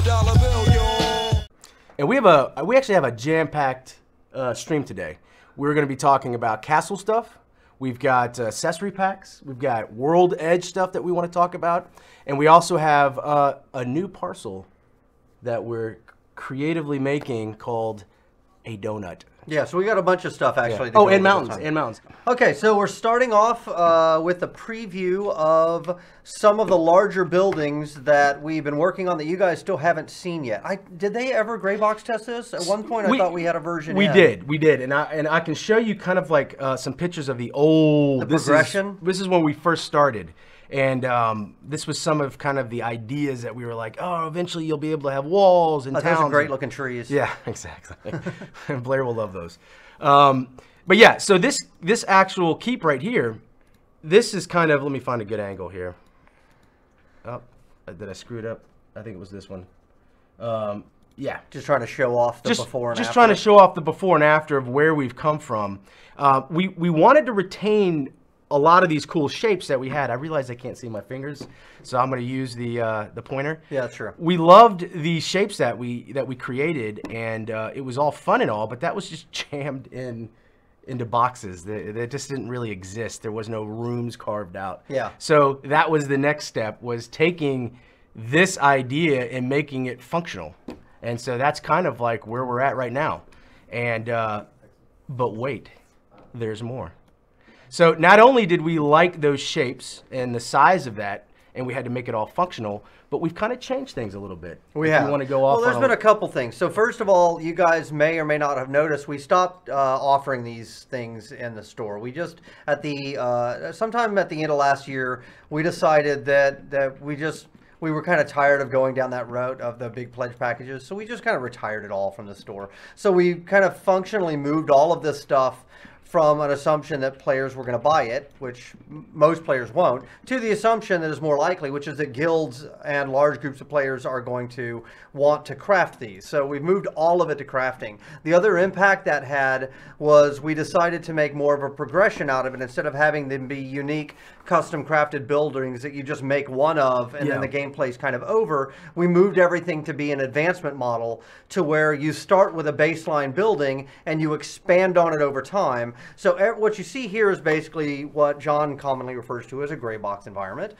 $1 bill, yo. And we actually have a jam-packed stream today. We're going to be talking about castle stuff. We've got accessory packs. We've got World Edge stuff that we want to talk about. And we also have a new parcel that we're creatively making called a donut. Yeah, so we got a bunch of stuff actually. Yeah. Oh, and mountains, Okay, so we're starting off with a preview of some of the larger buildings that we've been working on that you guys still haven't seen yet. Did they ever gray box test this? At one point, I thought we had a version. We did, and I can show you kind of like some pictures of the old progression. This is when we first started. And this was some of kind of the ideas that we were like, oh, eventually you'll be able to have walls and towns. Those are great looking trees. Yeah, exactly. Blair will love those. But yeah, so this actual keep right here, this is kind of, let me find a good angle here. Oh, did I screw it up? I think it was this one. Yeah. Just trying to show off the before and after. Just trying to show off the before and after of where we've come from. We wanted to retain a lot of these cool shapes that we had. I realize I can't see my fingers, so I'm going to use the pointer. Yeah, that's true. We loved the shapes that we created, and it was all fun and all, but that was just jammed into boxes. They just didn't really exist. There was no rooms carved out. Yeah. So that was the next step, was taking this idea and making it functional. And so that's kind of like where we're at right now. And but wait, there's more. So not only did we like those shapes and the size of that, and we had to make it all functional, but we've kind of changed things a little bit. We have. You want to go off? Well, there's been a couple things. So first of all, you guys may or may not have noticed we stopped offering these things in the store. We just sometime at the end of last year, we decided that we were kind of tired of going down that route of the big pledge packages, so we just kind of retired it all from the store. So we kind of functionally moved all of this stuff from an assumption that players were going to buy it, which most players won't, to the assumption that is more likely, which is that guilds and large groups of players are going to want to craft these. So we've moved all of it to crafting. The other impact that had was we decided to make more of a progression out of it. Instead of having them be unique, custom crafted buildings that you just make one of and then the gameplay's kind of over, we moved everything to be an advancement model to where you start with a baseline building and you expand on it over time. So what you see here is basically what Jon commonly refers to as a gray box environment,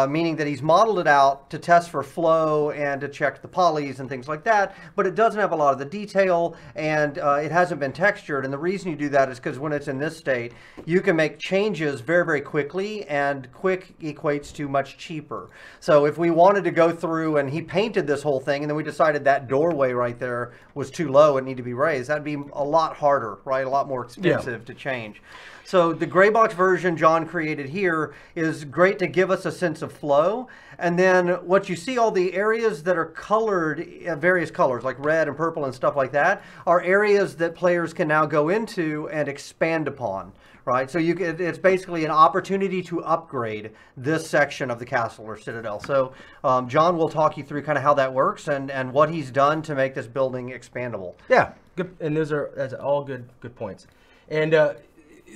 meaning that he's modeled it out to test for flow and to check the polys and things like that, but it doesn't have a lot of the detail, and it hasn't been textured. And the reason you do that is because when it's in this state, you can make changes very, very quickly, and quick equates to much cheaper. So if we wanted to go through, and he painted this whole thing, and then we decided that doorway right there was too low, it needed to be raised, that'd be a lot harder, right? A lot more expensive to change. So the gray box version Jon created here is great to give us a sense of flow. And then what you see, all the areas that are colored various colors like red and purple and stuff like that, are areas that players can now go into and expand upon. Right, so it's basically an opportunity to upgrade this section of the castle or citadel. So Jon will talk you through kind of how that works and what he's done to make this building expandable. Yeah, good, and that's all good points. And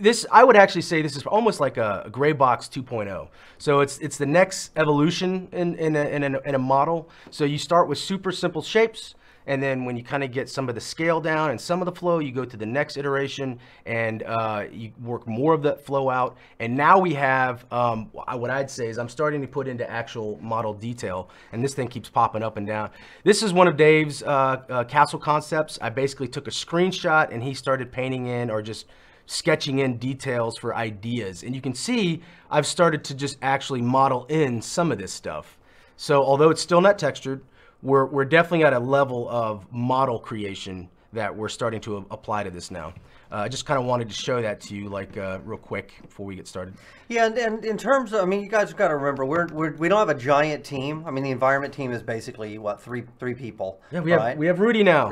this, I would actually say, this is almost like a gray box 2.0. So it's the next evolution in a model. So you start with super simple shapes. And then when you kind of get some of the scale down and some of the flow, you go to the next iteration and you work more of that flow out. And now we have, what I'd say is I'm starting to put into actual model detail, and this thing keeps popping up and down. This is one of Dave's castle concepts. I basically took a screenshot and he started painting in or just sketching in details for ideas. And you can see I've started to just actually model in some of this stuff. So although it's still not textured, we're definitely at a level of model creation that we're starting to apply to this now. I just kind of wanted to show that to you, like, real quick before we get started. Yeah, and in terms of, I mean, you guys have got to remember, we don't have a giant team. I mean, the environment team is basically, what, three people? Yeah, we have Rudy now.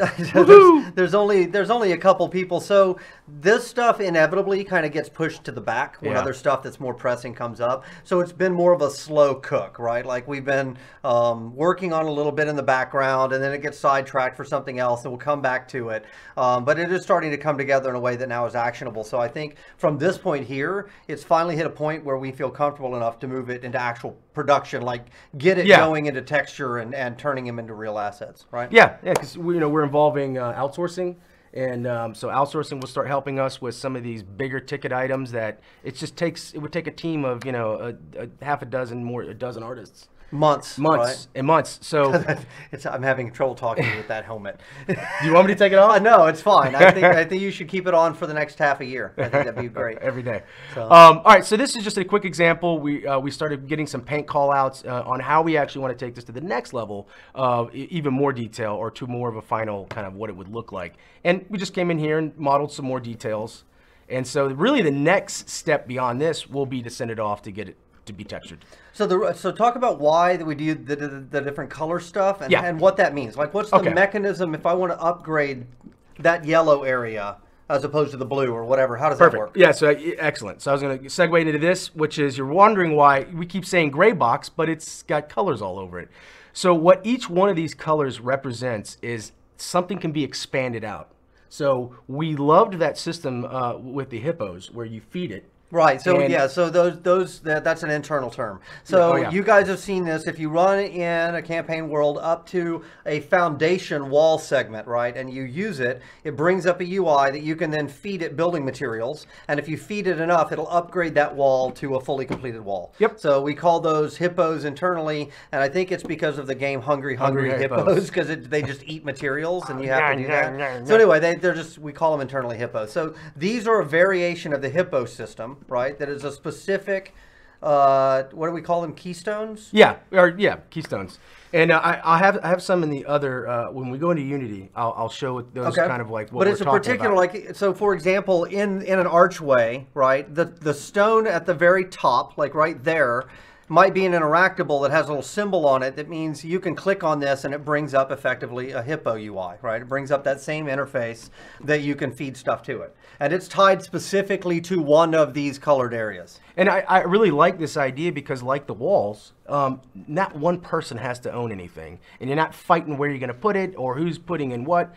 there's only a couple people. So This stuff inevitably kind of gets pushed to the back when other stuff that's more pressing comes up. So it's been more of a slow cook, right? Like we've been working on a little bit in the background, and then it gets sidetracked for something else, and we'll come back to it. But it is starting to come together in a way that now is actionable. So I think from this point here, it's finally hit a point where we feel comfortable enough to move it into actual production, like get it going into texture and turning them into real assets, right? Yeah, because we're involving outsourcing. And so outsourcing will start helping us with some of these bigger ticket items that it would take a team of, a half a dozen artists. Months, right? And months. So I'm having trouble talking with that helmet. Do you want me to take it off? No, it's fine. I think you should keep it on for the next half a year. I think that'd be great. Every day. So. All right, so this is just a quick example. We started getting some paint call outs on how we actually want to take this to the next level of even more detail, or to more of a final kind of what it would look like. And we just came in here and modeled some more details. And so really the next step beyond this will be to send it off to get it to be textured. So talk about why we do the different color stuff and what that means. Like, what's the mechanism if I want to upgrade that yellow area as opposed to the blue or whatever? How does that work? Yeah, so excellent. So I was going to segue into this, which is you're wondering why we keep saying gray box, but it's got colors all over it. So what each one of these colors represents is something can be expanded out. So we loved that system with the hippos where you feed it. Right. So so that's an internal term. So you guys have seen this. If you run in a campaign world up to a foundation wall segment, right, and you use it, it brings up a UI that you can then feed it building materials. And if you feed it enough, it'll upgrade that wall to a fully completed wall. Yep. So we call those hippos internally, and I think it's because of the game Hungry Hippos, because they just eat materials, and you have to do that. So anyway, we call them internally hippos. So these are a variation of the hippo system. Right, that is a specific, what do we call them, keystones? Keystones. And I have some in the other, when we go into Unity, I'll show those kind of like what But it's a particular, like, so for example, in an archway, right, the stone at the very top, like right there, might be an interactable that has a little symbol on it that means you can click on this and it brings up effectively a hippo UI, right? It brings up that same interface that you can feed stuff to it. And it's tied specifically to one of these colored areas. And I really like this idea because, like the walls, not one person has to own anything. And you're not fighting where you're going to put it or who's putting in what.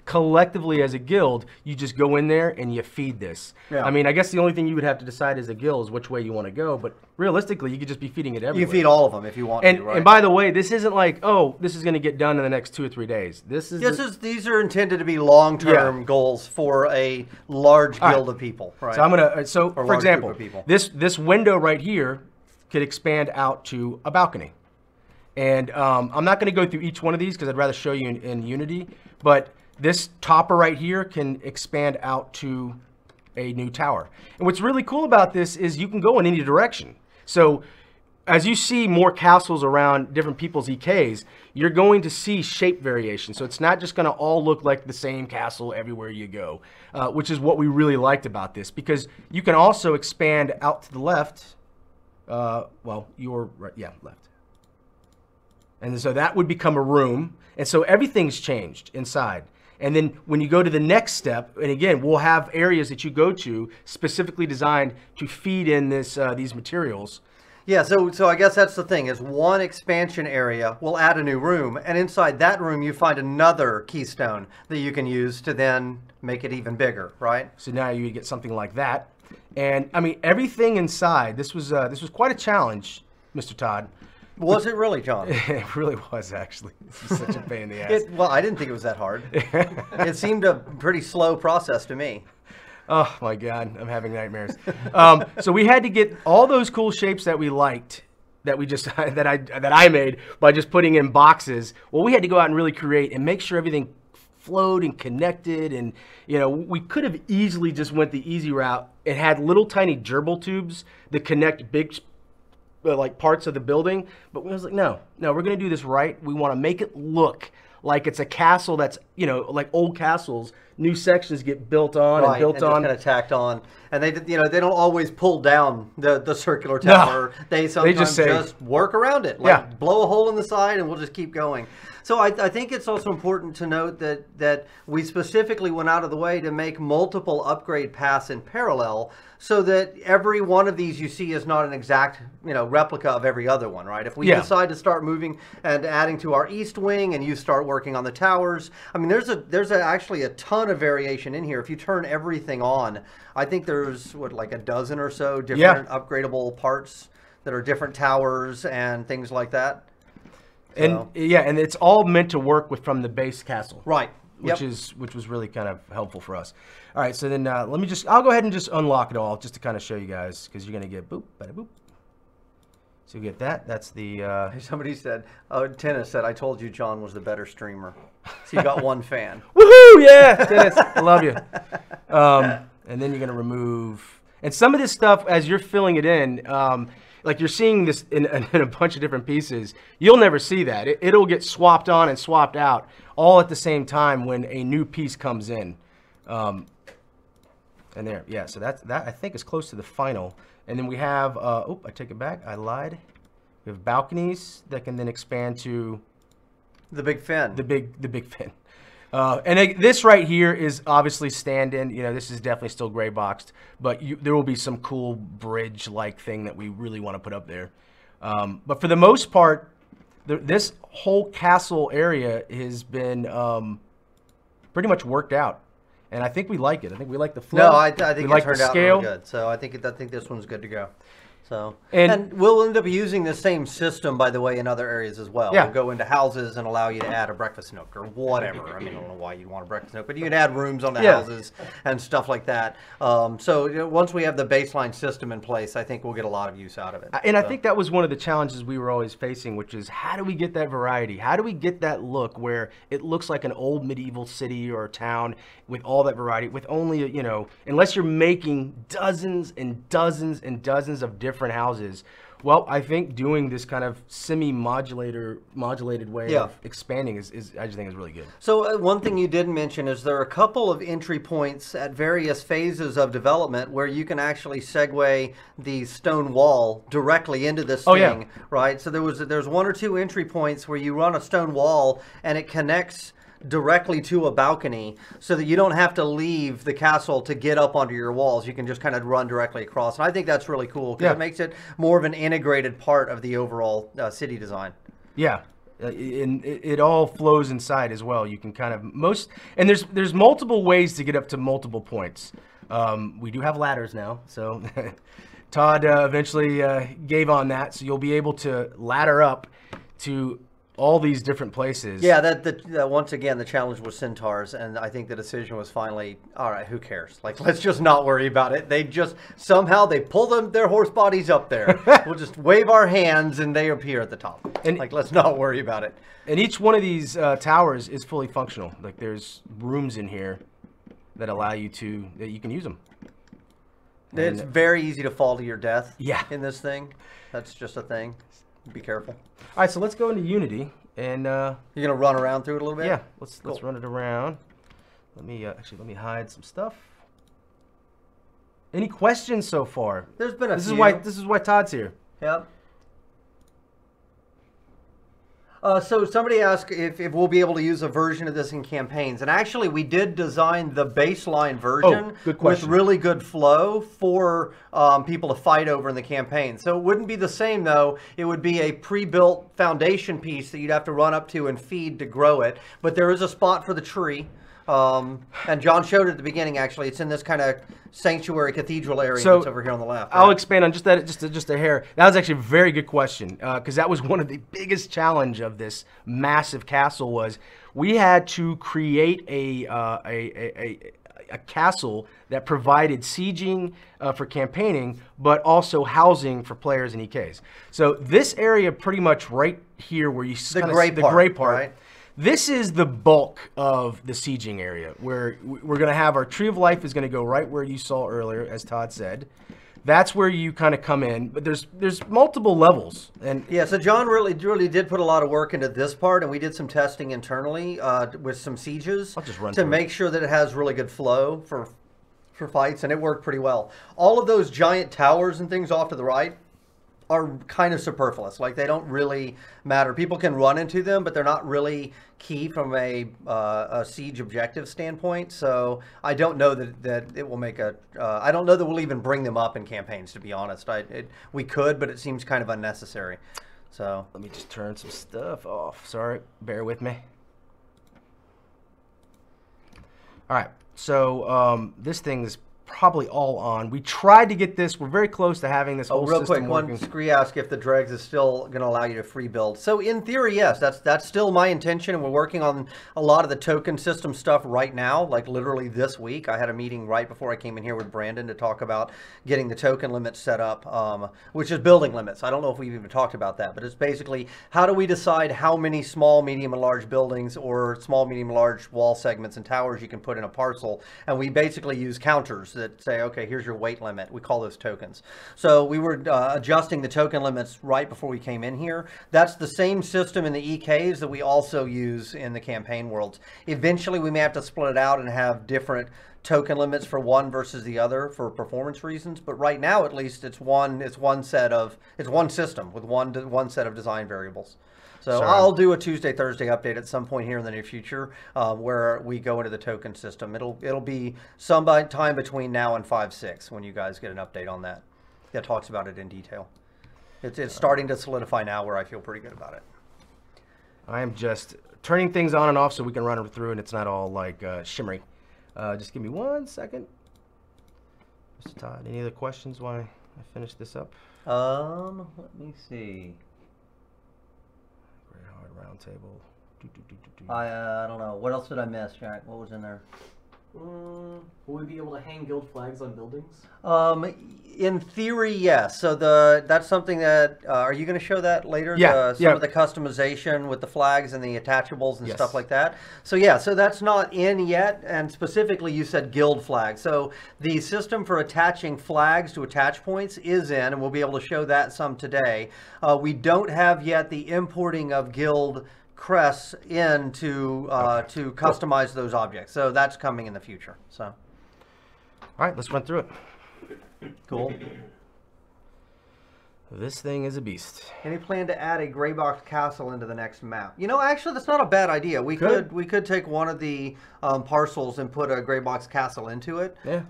Collectively as a guild, you just go in there and you feed this. Yeah. I mean, I guess the only thing you would have to decide as a guild is which way you want to go, but realistically, you could just be feeding it everywhere. You feed all of them if you want to, right? And by the way, this isn't like, oh, this is going to get done in the next 2 or 3 days. These are intended to be long-term goals for a large guild of people, right? So for example, this window right here could expand out to a balcony. And I'm not going to go through each one of these because I'd rather show you in Unity, but this topper right here can expand out to a new tower. And what's really cool about this is you can go in any direction. So as you see more castles around different people's EKs, you're going to see shape variation. So it's not just going to all look like the same castle everywhere you go, which is what we really liked about this, because you can also expand out to the left. Left. And so that would become a room. And so everything's changed inside. And then when you go to the next step, and again, we'll have areas that you go to specifically designed to feed in these materials. Yeah, so I guess that's the thing, is one expansion area will add a new room, and inside that room you find another keystone that you can use to then make it even bigger, right? So now you get something like that. And I mean, everything inside, this was quite a challenge, Mr. Todd. Was it really, John? It really was, actually. This is such a pain in the ass. Well, I didn't think it was that hard. It seemed a pretty slow process to me. Oh my God, I'm having nightmares. So we had to get all those cool shapes that we liked, that I made by just putting in boxes. Well, we had to go out and really create and make sure everything flowed and connected. And we could have easily just went the easy route. It had little tiny gerbil tubes that connect big like parts of the building, but we was like, no, we're gonna do this right. We want to make it look like it's a castle that's, like old castles new sections get built on and built on. Kind of tacked on, and they they don't always pull down the circular tower. No. They sometimes just work around it, like blow a hole in the side, and we'll just keep going. So I think it's also important to note that we specifically went out of the way to make multiple upgrade paths in parallel, so that every one of these you see is not an exact replica of every other one, right? If we decide to start moving and adding to our east wing, and you start working on the towers, I mean, there's actually a ton of variation in here. If you turn everything on, I think there's like a dozen or so different upgradable parts that are different towers and things like that. And and it's all meant to work from the base castle, right? Which was really kind of helpful for us. All right, so then I'll go ahead and just unlock it all just to kind of show you guys, because you're gonna get boop, bada boop. So you get that. That's the. Somebody said, Tennis said, I told you John was the better streamer. So you got one fan. Woohoo! Yeah, Tennis, I love you. And then you're gonna remove, and some of this stuff as you're filling it in. Like you're seeing this in a bunch of different pieces. You'll never see that. It'll get swapped on and swapped out all at the same time when a new piece comes in. And there, so that I think is close to the final. And then we have, I take it back, I lied. We have balconies that can then expand to the big fin. The big fin. And this right here is obviously stand-in. This is definitely still gray boxed, but there will be some cool bridge-like thing that we really want to put up there. But for the most part, this whole castle area has been pretty much worked out, and I think we like it. I think we like the flow. No, I think it turned out really good. So I think this one's good to go. So and we'll end up using the same system, by the way, in other areas as well. We'll go into houses and allow you to add a breakfast nook or whatever. I mean, I don't know why you want a breakfast nook, but you can add rooms on the houses and stuff like that. So once we have the baseline system in place, I think we'll get a lot of use out of it. And I think that was one of the challenges we were always facing, which is how do we get that variety? How do we get that look where it looks like an old medieval city or town with all that variety, with only, unless you're making dozens and dozens and dozens of different houses. Well, I think doing this kind of modulated way of expanding is I just think is really good. So one thing you didn't mention is there are a couple of entry points at various phases of development where you can actually segue the stone wall directly into this thing, right? So there's one or two entry points where you run a stone wall and it connects directly to a balcony, so that you don't have to leave the castle to get up onto your walls. You can just kind of run directly across, and I think that's really cool because it makes it more of an integrated part of the overall city design. And it all flows inside as well. You can kind of and there's multiple ways to get up to multiple points. We do have ladders now, so Todd eventually gave on that, so you'll be able to ladder up to all these different places. Once again, the challenge was centaurs, and I think the decision was finally, all right, who cares? Like, let's just not worry about it. They just, somehow they pull their horse bodies up there. We'll just wave our hands and they appear at the top. And like, let's not worry about it. And each one of these towers is fully functional. Like, there's rooms in here that allow you that you can use them. It's very easy to fall to your death in this thing. That's just a thing. Be careful. All right, so let's go into Unity, and you're gonna run around through it a little bit. Yeah, let's run it around. Let me hide some stuff. Any questions so far? There's been a few. This is why Todd's here. Yep. So somebody asked if we'll be able to use a version of this in campaigns. And actually, we did design the baseline version with really good flow for people to fight over in the campaign. So it wouldn't be the same, though. It would be a pre-built foundation piece that you'd have to run up to and feed to grow it. But there is a spot for the tree. And John showed it at the beginning, actually. It's in this kind of sanctuary cathedral area that's over here on the left. I'll expand on just a hair. That was actually a very good question, because that was one of the biggest challenge of this massive castle was we had to create a castle that provided sieging for campaigning, but also housing for players and EKs. So this area pretty much right here where you see the gray part, right? This is the bulk of the sieging area, where we're going to have our Tree of Life is going to go right where you saw earlier, as Todd said. that's where you kind of come in. But there's multiple levels. And yeah, so John really did put a lot of work into this part, and we did some testing internally with some sieges to make sure that it has really good flow for fights, and it worked pretty well. All of those giant towers and things off to the right are kind of superfluous. Like, they don't really matter. People can run into them, but they're not really key from a siege objective standpoint. So I don't know that it will make a. I don't know that we'll even bring them up in campaigns, to be honest. We could, but it seems kind of unnecessary. So let me just turn some stuff off. Sorry, bear with me. All right, so this thing is probably all on. We tried to get this. We're very close to having this whole real system quick, working. one Scree asked if the dregs is still going to allow you to free build. So in theory, yes, that's still my intention, and we're working on a lot of the token system stuff right now, like literally this week. I had a meeting right before I came in here with Brandon to talk about getting the token limits set up, which is building limits. I don't know if we've even talked about that, but it's basically how do we decide how many small, medium, and large buildings or small, medium, large wall segments and towers you can put in a parcel, and we basically use counters that say, okay, here's your weight limit. We call those tokens. So we were adjusting the token limits right before we came in here. That's the same system in the EKs that we also use in the campaign worlds. Eventually, we may have to split it out and have different token limits for one versus the other for performance reasons. But right now, at least, it's one system with one set of design variables. So I'll do a Tuesday, Thursday update at some point here in the near future where we go into the token system. It'll be some time between now and 5.6 when you guys get an update on that. That talks about it in detail. It's starting to solidify now where I feel pretty good about it. I am just turning things on and off so we can run it through and it's not all like shimmery. Just give me 1 second. Mr. Todd, any other questions while I finish this up? Let me see. Round table. I don't know. What else did I miss, Jack? What was in there? Will we be able to hang guild flags on buildings? In theory, yes. So that's something that are you going to show that later? Yeah. Some of the customization with the flags and the attachables and stuff like that. So yeah, so that's not in yet. And specifically, you said guild flags. So the system for attaching flags to attach points is in, and we'll be able to show that some today. We don't have yet the importing of guild crests in to customize those objects. So that's coming in the future. So, all right, let's run through it. Cool. This thing is a beast. Any plan to add a gray box castle into the next map? You know, actually, that's not a bad idea. We could take one of the parcels and put a gray box castle into it. Yeah.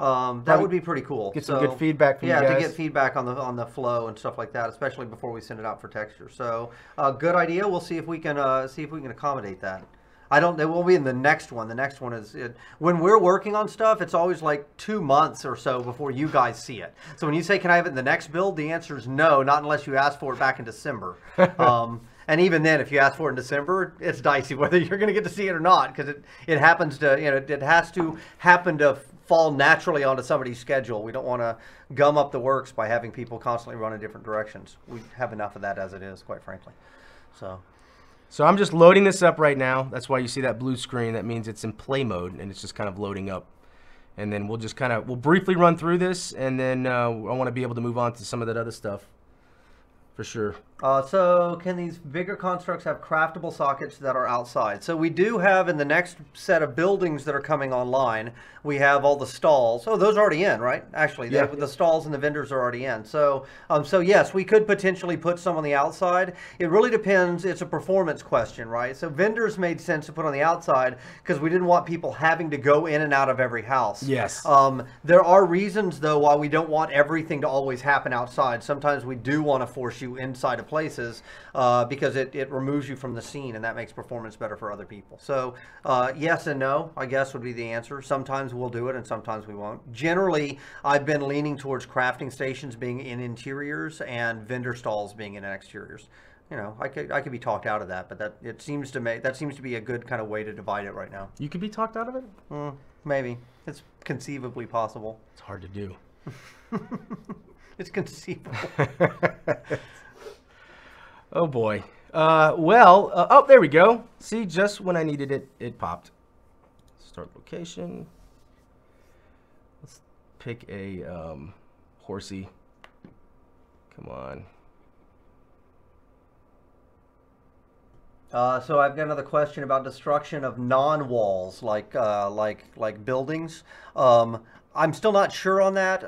That would be pretty cool. Get some good feedback from you guys. Yeah, to get feedback on the flow and stuff like that, especially before we send it out for texture. So, good idea. We'll see if we can accommodate that. It won't be in the next one. The next one is when we're working on stuff, it's always like 2 months or so before you guys see it. So when you say, can I have it in the next build? The answer is no, not unless you ask for it back in December. And even then, if you ask for it in December, it's dicey whether you're going to get to see it or not, because it happens to, it has to happen to fall naturally onto somebody's schedule. We don't want to gum up the works by having people constantly run in different directions. We have enough of that as it is, quite frankly. So I'm just loading this up right now. That's why you see that blue screen. That means it's in play mode, and it's just kind of loading up. And then we'll briefly run through this, and then I want to be able to move on to some of that other stuff for sure. So can these bigger constructs have craftable sockets that are outside? So we do have in the next set of buildings that are coming online, we have all the stalls. Oh, those are already in, right? Actually, yeah. The stalls and the vendors are already in. So, so yes, we could potentially put some on the outside. It really depends. It's a performance question, right? So vendors made sense to put on the outside because we didn't want people having to go in and out of every house. Yes. There are reasons, though, why we don't want everything to always happen outside. Sometimes we do want to force you inside of places because it removes you from the scene, and that makes performance better for other people. So yes and no, I guess, would be the answer. Sometimes we'll do it and sometimes we won't. Generally, I've been leaning towards crafting stations being in interiors and vendor stalls being in exteriors. You know, I could be talked out of that, but that seems to be a good kind of way to divide it right now. You could be talked out of it? Maybe. It's conceivably possible. It's hard to do. It's conceivable. Oh boy. Oh, there we go. See, just when I needed it, it popped. Start location. Let's pick a horsey. Come on. So I've got another question about destruction of non-walls, like buildings. I'm still not sure on that.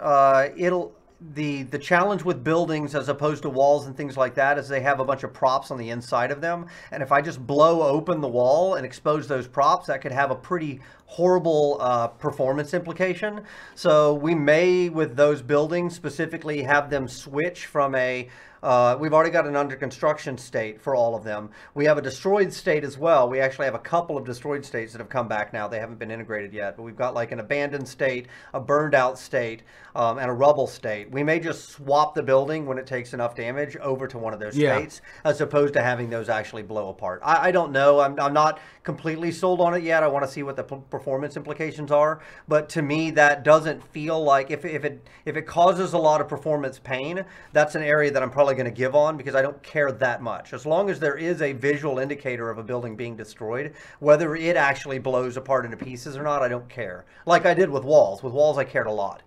The challenge with buildings as opposed to walls and things like that is they have a bunch of props on the inside of them, and if I just blow open the wall and expose those props, that could have a pretty horrible performance implication. So we may, with those buildings specifically, have them switch from a we've already got an under construction state for all of them. We have a destroyed state as well. We actually have a couple of destroyed states that have come back now. They haven't been integrated yet, but we've got like an abandoned state, a burned out state, and a rubble state. We may just swap the building when it takes enough damage over to one of those states, as opposed to having those actually blow apart. I don't know. I'm not completely sold on it yet. I want to see what the performance implications are. But to me, that doesn't feel like, if it causes a lot of performance pain, that's an area that I'm probably going to give on, because I don't care that much. As long as there is a visual indicator of a building being destroyed, whether it actually blows apart into pieces or not, I don't care. Like I did with walls. With walls, I cared a lot.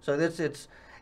So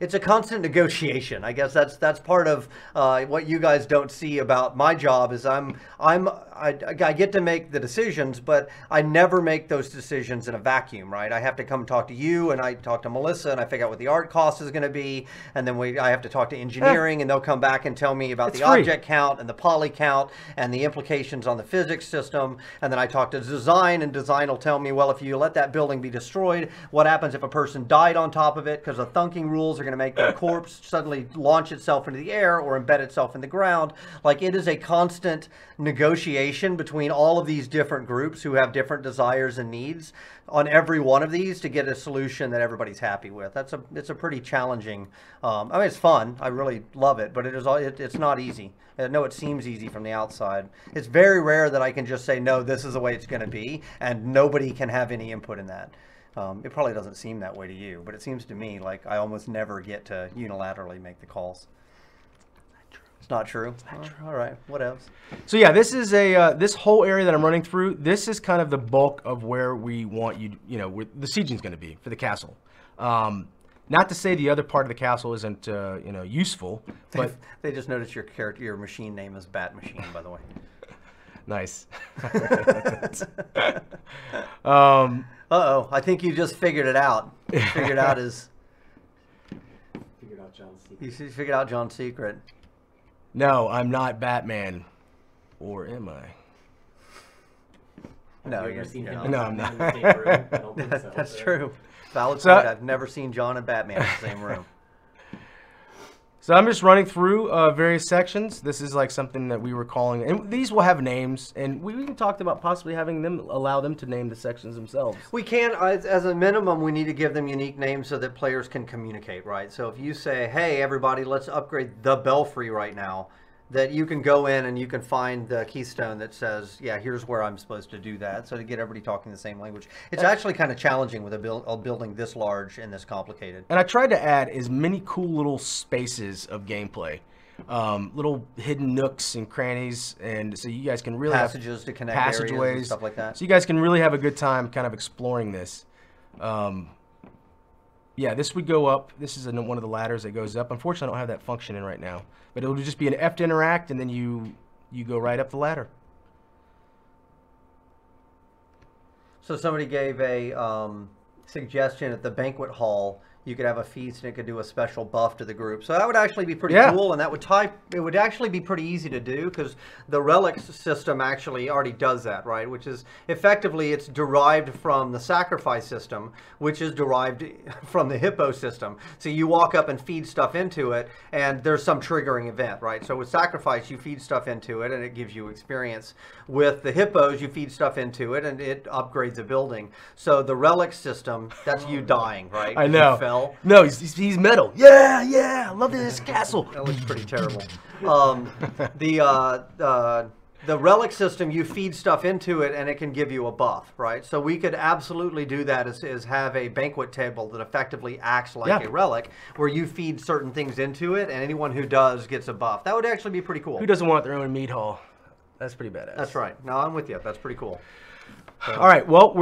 it's a constant negotiation. I guess that's part of what you guys don't see about my job. Is I get to make the decisions, but I never make those decisions in a vacuum, right? I have to come talk to you, and I talk to Melissa, and I figure out what the art cost is going to be, and then I have to talk to engineering, and they'll come back and tell me about the object count and the poly count and the implications on the physics system, and then I talk to design, and design will tell me, well, if you let that building be destroyed, what happens if a person died on top of it, because the thunking rules are going to make their corpse suddenly launch itself into the air or embed itself in the ground. Like, it is a constant negotiation between all of these different groups who have different desires and needs on every one of these to get a solution that everybody's happy with. It's a pretty challenging, I mean, it's fun. I really love it, but it's not easy. I know it seems easy from the outside. It's very rare that I can just say, no, this is the way it's going to be, and nobody can have any input in that. It probably doesn't seem that way to you, but it seems to me like I almost never get to unilaterally make the calls. It's not true. It's not true. All right. What else? So yeah, this is this whole area that I'm running through. This is kind of the bulk of where we want where the sieging is going to be for the castle. Not to say the other part of the castle isn't useful, but they just noticed your machine name is Bat Machine, by the way. Nice. Uh-oh, I think you just figured it out. Figured out John's secret. You figured out John's secret. No, I'm not Batman. Or am I? No, Have you ever seen him? No, I'm not. In the same room? I don't think so. That's true. Valid point. I've never seen John and Batman in the same room. So I'm just running through various sections. This is like something that we were calling, and these will have names, and we even talked about possibly having them, allow them to name the sections themselves. We can, as a minimum, we need to give them unique names so that players can communicate, right? So if you say, hey, everybody, let's upgrade the Belfry right now, that you can go in and you can find the keystone that says, yeah, here's where I'm supposed to do that. So to get everybody talking the same language. It's actually kind of challenging with a building this large and this complicated. And I tried to add as many cool little spaces of gameplay. Little hidden nooks and crannies, and so you guys can really passages to connect passageways areas and stuff like that. So you guys can really have a good time kind of exploring this. Yeah, this would go up. This is one of the ladders that goes up. Unfortunately, I don't have that function in right now. But it'll just be an F to interact, and then you go right up the ladder. So somebody gave a suggestion at the banquet hall. You could have a feast and it could do a special buff to the group. So that would actually be pretty cool, and that would it would actually be pretty easy to do, because the relics system actually already does that, right? Which is effectively, it's derived from the sacrifice system, which is derived from the hippo system. So you walk up and feed stuff into it, and there's some triggering event, right? So with sacrifice, you feed stuff into it and it gives you experience. With the hippos, you feed stuff into it and it upgrades a building. So the relic system, that's you dying, right? I know. You fell. No, he's metal. Yeah, I love this castle. That looks pretty terrible. The relic system, you feed stuff into it and it can give you a buff, right? So we could absolutely do that as have a banquet table that effectively acts like a relic, where you feed certain things into it and anyone who does gets a buff. That would actually be pretty cool. Who doesn't want their own meat hall? That's pretty badass. That's right. No, I'm with you. That's pretty cool. All right, well,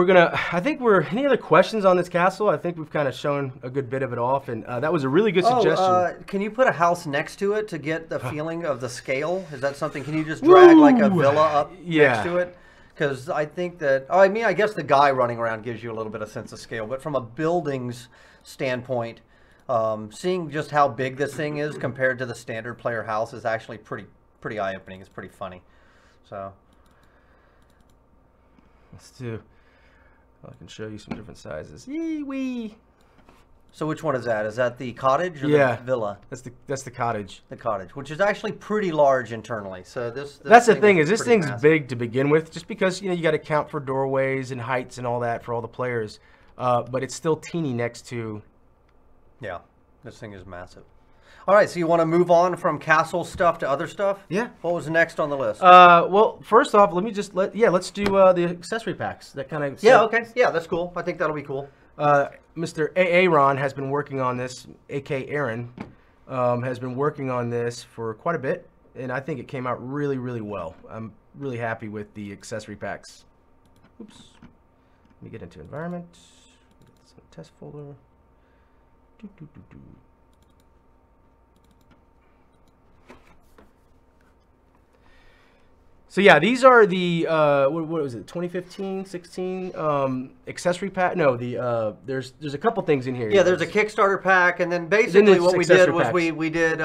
I think any other questions on this castle? I think we've kind of shown a good bit of it off, and that was a really good suggestion. Can you put a house next to it to get the feeling of the scale? Is that something, can you just drag like a villa up next to it? Because I think that, I mean, I guess the guy running around gives you a little bit of sense of scale, but from a buildings standpoint, seeing just how big this thing is compared to the standard player house is actually pretty eye-opening. It's pretty funny. So let's do. I can show you some different sizes. Yee-wee. So which one is that? Is that the cottage or the villa? That's the cottage. The cottage, which is actually pretty large internally. So that's the thing is this thing's massive. Big to begin with, just because you got to count for doorways and heights and all that for all the players, but it's still teeny next to. Yeah, this thing is massive. All right, so you want to move on from castle stuff to other stuff? Yeah. What was next on the list? Well, first off, let me just let's do the accessory packs. That kind of. Yeah. Okay. Yeah, that's cool. I think that'll be cool. Mr. Aaron has been working on this. A.K. Aaron has been working on this for quite a bit, and I think it came out really, really well. I'm really happy with the accessory packs. Oops. Let me get into environment. Some test folder. So yeah, these are the what was it? 2015, 16 accessory pack. No, there's a couple things in here. Yeah, there's a Kickstarter pack, and then basically what we did was we did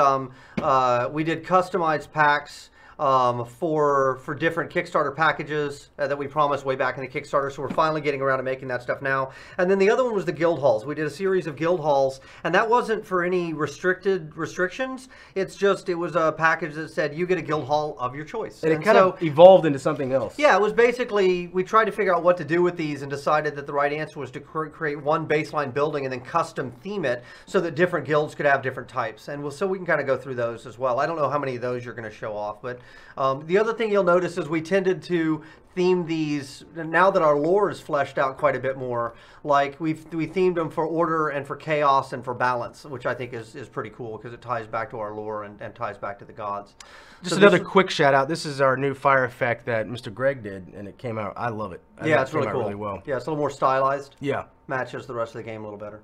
customized packs for different Kickstarter packages that we promised way back in the Kickstarter. So we're finally getting around to making that stuff now. And then the other one was the guild halls. We did a series of guild halls, and that wasn't for any restrictions. It was a package that said you get a guild hall of your choice. And it kind of evolved into something else. Yeah, it was basically, we tried to figure out what to do with these and decided that the right answer was to create one baseline building and then custom theme it so that different guilds could have different types. And so we can kind of go through those as well. I don't know how many of those you're going to show off, but the other thing you'll notice is we tended to theme these, now that our lore is fleshed out quite a bit more, like we themed them for order and for chaos and for balance, which I think is pretty cool because it ties back to our lore and ties back to the gods. Just another quick shout out. This is our new fire effect that Mr. Greg did, and it came out. I love it. Yeah, it's really cool. Really well. Yeah, it's a little more stylized. Yeah, matches the rest of the game a little better.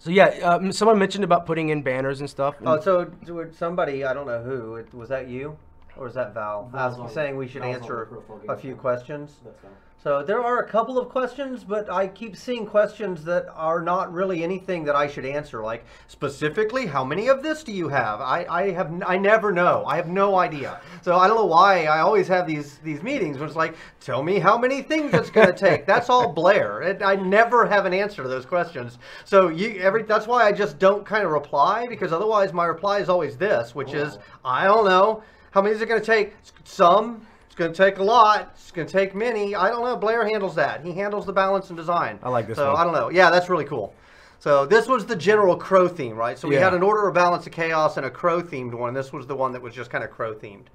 So yeah, someone mentioned about putting in banners and stuff. Oh, so somebody, I don't know who, was that you? Or is that Val? Saying we should answer a few questions. So there are a couple of questions, but I keep seeing questions that are not really anything that I should answer. Like, specifically, how many of this do you have? I never know. I have no idea. So I don't know why I always have these meetings where it's like, tell me how many things it's going to take. That's all Blair. I never have an answer to those questions. So that's why I just don't kind of reply, because otherwise my reply is always this, which is, I don't know. How many is it going to take? Some. It's going to take a lot. It's going to take many. I don't know. Blair handles that. He handles the balance and design. I like this one. So I don't know. Yeah, that's really cool. So this was the general crow theme, right? So we had an order of balance of chaos and a crow themed one. This was the one that was just kind of crow themed.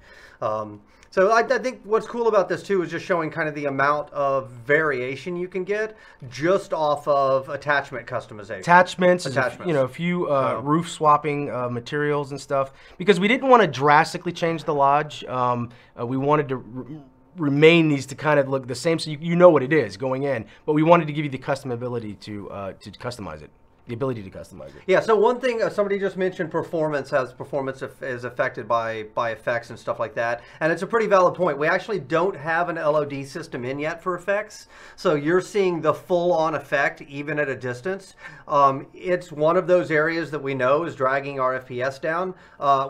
So I think what's cool about this too is just showing kind of the amount of variation you can get just off of attachment customization. Attachments. A few roof swapping materials and stuff. Because we didn't want to drastically change the lodge. We wanted to remain these to kind of look the same, so you know what it is going in. But we wanted to give you the customability to customize it. The ability to customize it. Yeah, so one thing, somebody just mentioned performance is affected by effects and stuff like that. And it's a pretty valid point. We actually don't have an LOD system in yet for effects. So you're seeing the full-on effect even at a distance. It's one of those areas that we know is dragging our FPS down.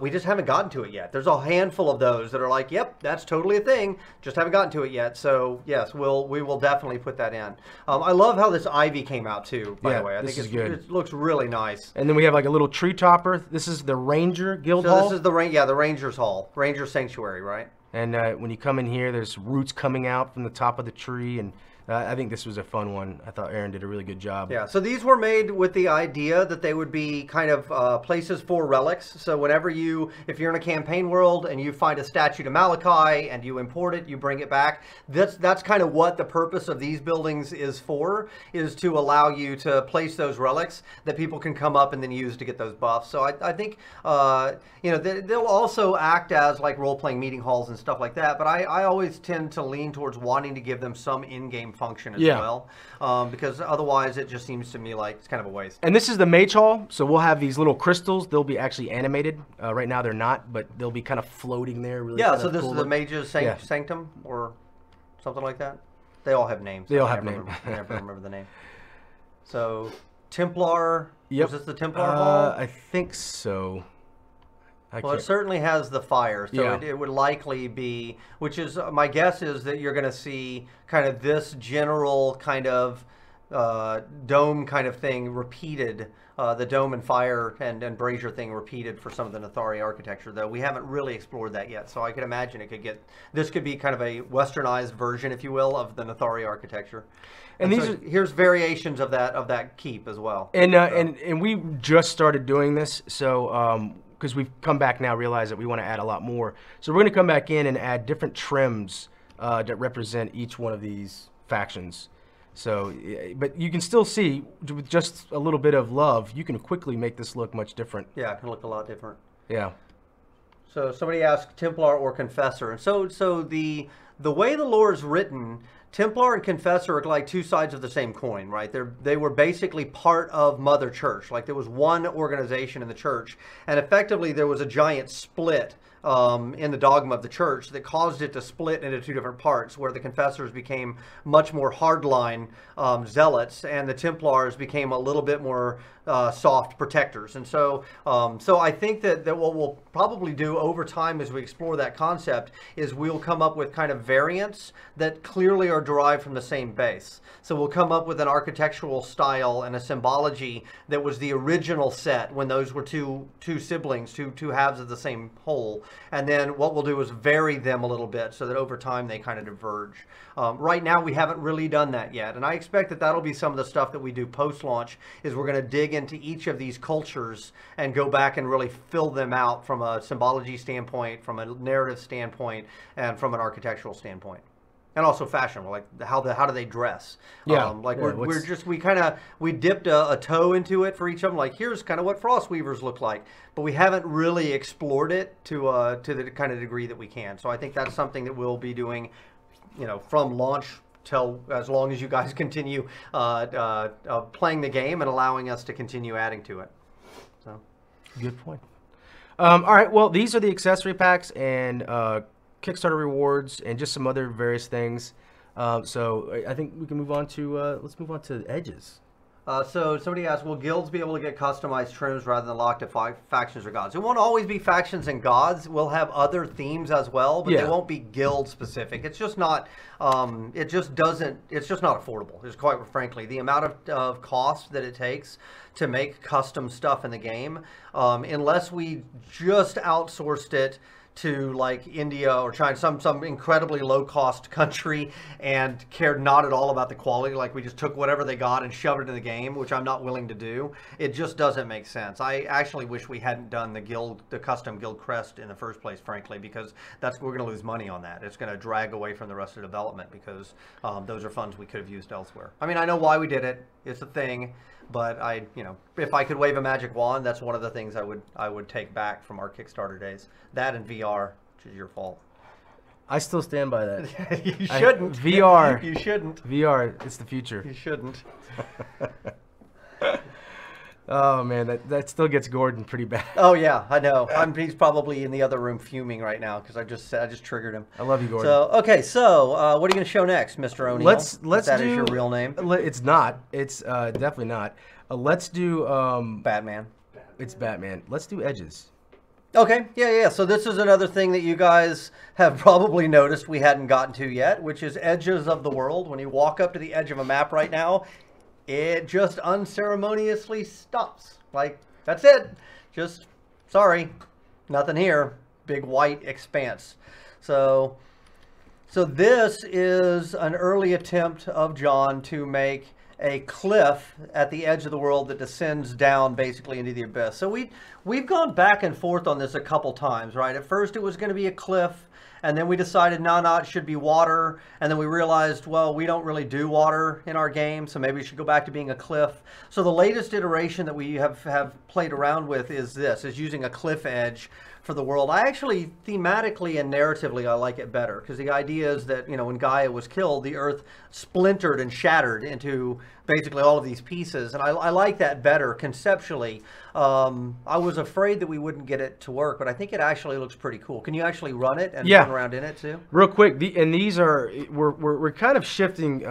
We just haven't gotten to it yet. There's a handful of those that are like, yep, that's totally a thing. Just haven't gotten to it yet. So yes, we will definitely put that in. I love how this ivy came out too, by the way. I think it's good. It looks really nice. And then we have like a little tree topper. This is the Ranger Guild Hall. So this is the Ranger's Hall, Ranger Sanctuary, right? And when you come in here, there's roots coming out from the top of the tree, and I think this was a fun one. I thought Aaron did a really good job. Yeah, so these were made with the idea that they would be kind of places for relics. So whenever if you're in a campaign world and you find a statue to Malachi and you import it, you bring it back. That's kind of what the purpose of these buildings is for, is to allow you to place those relics that people can come up and then use to get those buffs. So I think, they'll also act as like role-playing meeting halls and stuff like that. But I always tend to lean towards wanting to give them some in-game function as well, because otherwise it just seems to me like it's kind of a waste. And this is the Mage Hall, so we'll have these little crystals. They'll be actually animated. Right now they're not, but they'll be kind of floating there. Really so this is the Mage's Sanctum or something like that. They all have names. They all have names. I never remember the name. So Templar. Yep. Was this the Templar Hall? I think so. Well, it certainly has the fire, so it would likely be, which is, my guess is that you're going to see kind of this general kind of dome kind of thing repeated, the dome and fire and brazier thing repeated for some of the Nathari architecture, though we haven't really explored that yet. So I could imagine this could be kind of a westernized version, if you will, of the Nathari architecture. And here's variations of that keep as well. And we just started doing this, so because we've come back now, realize that we want to add a lot more. So we're going to come back in and add different trims that represent each one of these factions. So, but you can still see, with just a little bit of love, you can quickly make this look much different. Yeah, it can look a lot different. Yeah. So somebody asked Templar or Confessor. And so the way the lore is written, Templar and Confessor are like two sides of the same coin, right? They were basically part of Mother Church. Like there was one organization in the church, and effectively there was a giant split in the dogma of the church that caused it to split into two different parts, where the Confessors became much more hardline zealots, and the Templars became a little bit more soft protectors. And so I think that what we'll probably do over time as we explore that concept is we'll come up with kind of variants that clearly are derived from the same base. So we'll come up with an architectural style and a symbology that was the original set when those were two siblings, two halves of the same whole. And then what we'll do is vary them a little bit so that over time they kind of diverge. Right now we haven't really done that yet, and I expect that that'll be some of the stuff that we do post-launch, is we're going to dig into each of these cultures and go back and really fill them out from a symbology standpoint, from a narrative standpoint, and from an architectural standpoint. And also fashion, like how do they dress? Yeah, we dipped a toe into it for each of them. Like here's kind of what Frostweavers look like, but we haven't really explored it to the kind of degree that we can. So I think that's something that we'll be doing, from launch till as long as you guys continue playing the game and allowing us to continue adding to it. So, good point. All right, well, these are the accessory packs and Kickstarter rewards and just some other various things. So I think we can move on to let's move on to edges. So somebody asked, will guilds be able to get customized trims rather than locked to factions or gods? It won't always be factions and gods. We'll have other themes as well, but they won't be guild specific. It's just not. It's just not affordable. It's quite frankly the amount of cost that it takes to make custom stuff in the game, unless we just outsourced it to like India or China, some incredibly low-cost country, and cared not at all about the quality. Like we just took whatever they got and shoved it in the game, which I'm not willing to do. It just doesn't make sense. I actually wish we hadn't done the custom guild crest in the first place, frankly, because we're going to lose money on that. It's going to drag away from the rest of the development because those are funds we could have used elsewhere. I mean, I know why we did it. It's a thing. But if I could wave a magic wand, that's one of the things I would take back from our Kickstarter days. That and VR, which is your fault. I still stand by that. You shouldn't. VR. You shouldn't. VR, it's the future. You shouldn't. Oh man, that still gets Gordon pretty bad. Oh yeah, I know. He's probably in the other room fuming right now because I just triggered him. I love you, Gordon. So okay, so what are you going to show next, Mr. O'Neal? Let's that is your real name. It's not. It's definitely not. Let's do Batman. It's Batman. Let's do edges. Okay, yeah. So this is another thing that you guys have probably noticed we hadn't gotten to yet, which is edges of the world. When you walk up to the edge of a map right now, it just unceremoniously stops. Like, that's it. Just, sorry, nothing here. Big white expanse. So, So this is an early attempt of Jon to make a cliff at the edge of the world that descends down basically into the abyss. So we've gone back and forth on this a couple times, right? At first it was going to be a cliff, and then we decided no, it should be water, and then we realized, well, we don't really do water in our game, so maybe we should go back to being a cliff. So the latest iteration that we have played around with is using a cliff edge for the world. I actually, thematically and narratively, I like it better, because the idea is that, you know, when Gaia was killed, the Earth splintered and shattered into basically all of these pieces, and I like that better conceptually. I was afraid that we wouldn't get it to work, but I think it actually looks pretty cool. Can you actually run it and run around in it too? Real quick, and these are, we're kind of shifting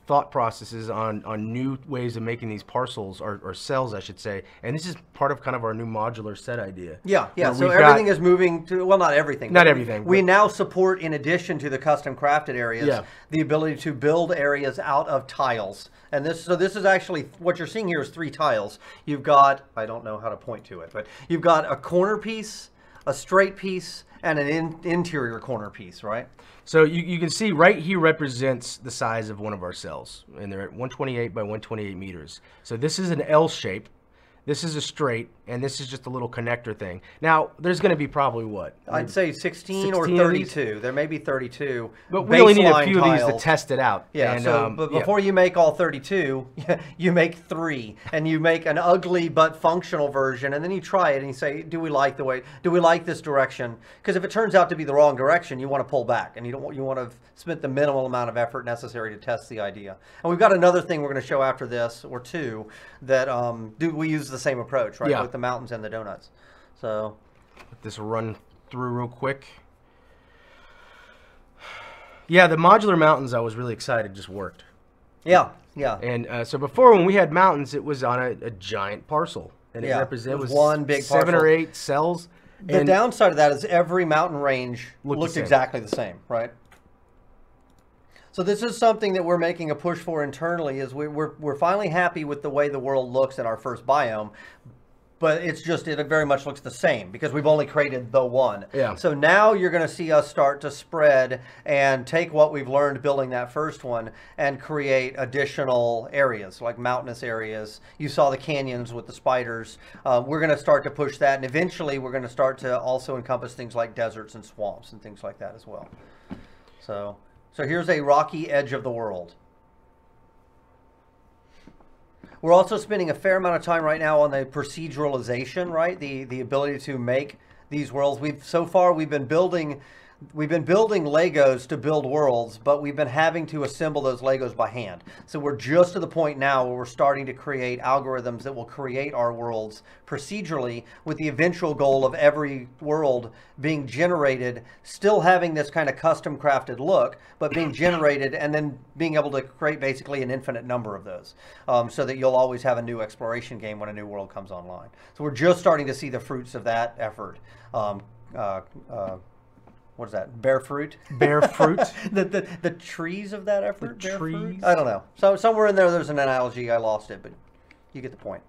thought processes on new ways of making these parcels or cells, I should say, and this is part of kind of our new modular set idea. Yeah. So everything is moving to, well, not everything. Not everything. We now support, in addition to the custom crafted areas, the ability to build areas out of tiles. And this is actually, what you're seeing here is 3 tiles. You've got, I don't know how to point to it, but you've got a corner piece, a straight piece, and an interior corner piece, right? So you can see right here represents the size of one of our cells, and they're at 128 by 128 meters. So this is an L shape, this is a straight, and this is just a little connector thing. Now, there's going to be probably what? I'd say 16 or 32. There may be 32. But we only need a few of these to test it out. Yeah, and, but before you make all 32, you make 3, and you make an ugly but functional version, and then you try it and you say, do we like this direction? Because if it turns out to be the wrong direction, you want to pull back, and you want to spend the minimal amount of effort necessary to test the idea. And we've got another thing we're going to show after this, or 2, that we use the same approach, right? With the mountains and the donuts. So let this run through real quick. Yeah, the modular mountains, I was really excited, just worked. Yeah. And so before, when we had mountains, it was on a giant parcel, and it was one big 7 parcel. or 8 cells. The downside of that is every mountain range looked exactly the same, right? So this is something that we're making a push for internally. Is we're finally happy with the way the world looks in our first biome, but it very much looks the same because we've only created the one. Yeah. So now you're going to see us start to spread and take what we've learned building that first one and create additional areas, like mountainous areas. You saw the canyons with the spiders. We're going to start to push that, and eventually we're going to start to also encompass things like deserts and swamps and things like that as well. So here's a rocky edge of the world. We're also spending a fair amount of time right now on the proceduralization, right? The ability to make these worlds. We've been building Legos to build worlds, but we've been having to assemble those Legos by hand. So we're just to the point now where we're starting to create algorithms that will create our worlds procedurally, with the eventual goal of every world being generated, still having this kind of custom crafted look, but being generated and then being able to create basically an infinite number of those, so that you'll always have a new exploration game when a new world comes online. So we're just starting to see the fruits of that effort. What is that? Bear fruit? Bear fruit? the trees of that effort? The trees? Fruit? I don't know. So somewhere in there's an analogy. I lost it, but you get the point.